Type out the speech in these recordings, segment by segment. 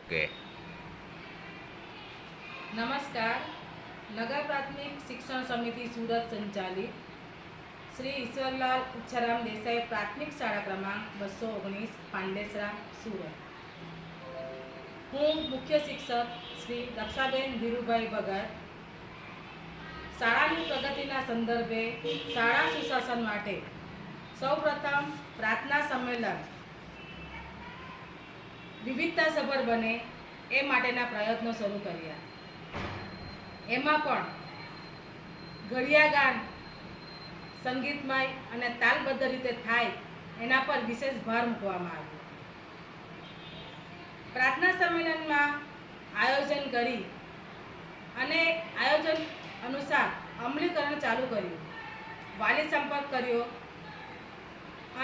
Okay. નમસ્કાર. નગર પ્રાથમિક શિક્ષણ સમિતિ સુરત સંચાલિત શ્રી ઈશ્વરલાલ ઉચ્છારામ દેસાઈ પ્રાથમિક શાળા ક્રમાંક 219 પાંડેસરા સુરત. હું મુખ્ય શિક્ષક શ્રી દક્ષાબેન ધીરુભાઈ ભગત શાળાની પ્રગતિના સંદર્ભે શાળા સુશાસન માટે સૌપ્રથમ પ્રાર્થના સંમેલન વિવિધતાસભર બને એ માટેના પ્રયત્નો શરૂ કર્યા. એમાં પણ ઘડિયાગાન સંગીતમય અને તાલબદ્ધ રીતે થાય એના પર વિશેષ ભાર મૂકવામાં આવ્યો. પ્રાર્થના સંમેલનમાં આયોજન કરી અને આયોજન અનુસાર અમલીકરણ ચાલુ કર્યું. વાલી સંપર્ક કર્યો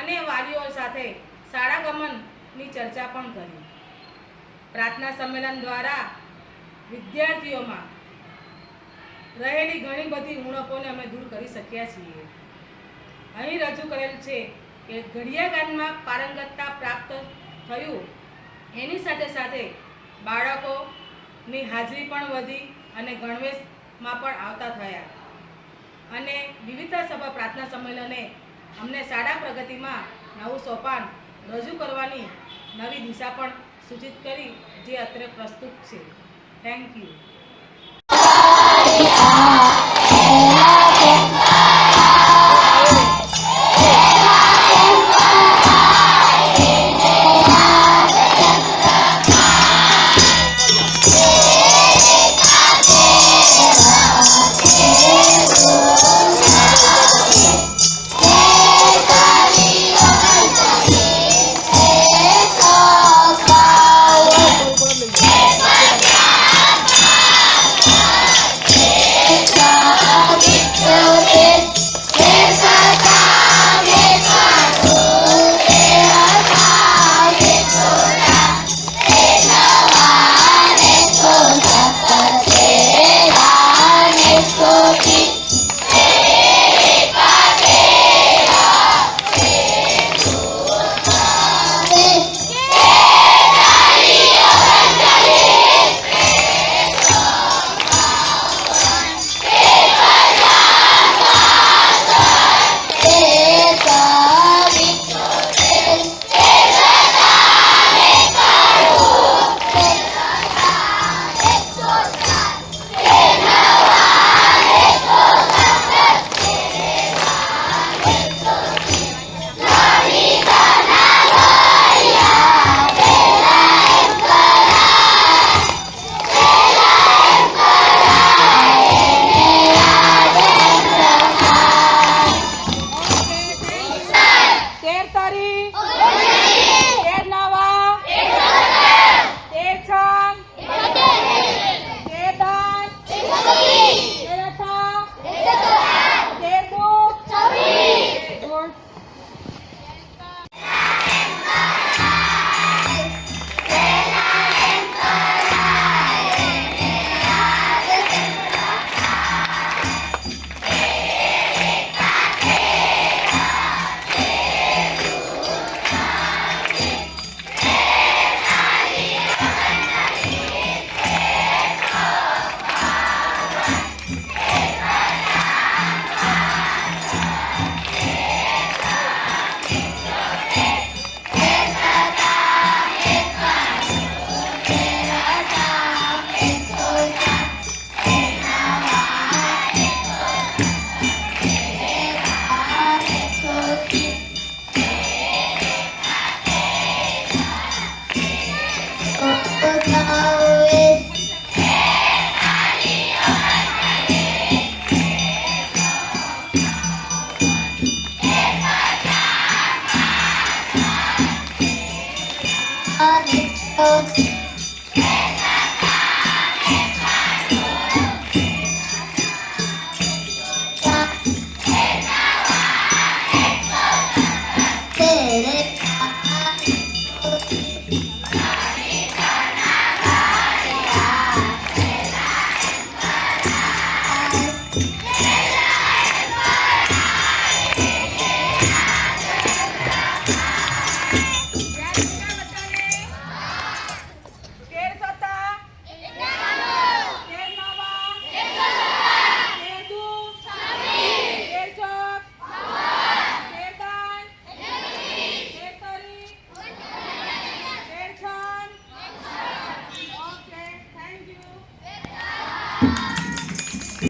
અને વાલીઓ સાથે શાળા ગમનની ચર્ચા પણ કરી. પ્રાર્થના સંમેલન દ્વારા વિદ્યાર્થીઓમાં રહેલી ઘણી બધી ઉણપોને અમે દૂર કરી શક્યા છીએ. અહીં રજૂ કરેલ છે કે ઘડિયાગાનમાં પારંગતતા પ્રાપ્ત થયું, એની સાથે સાથે બાળકોની હાજરી પણ વધી અને ગણવેશમાં પણ આવતા થયા. અને વિવિધતાસભર પ્રાર્થના સંમેલને અમને શાળા પ્રગતિમાં નવું સોપાન રજૂ કરવાની નવી દિશા પણ સૂચિત કરી, જે અત્રે પ્રસ્તુત છે. Thank you. Bye. છે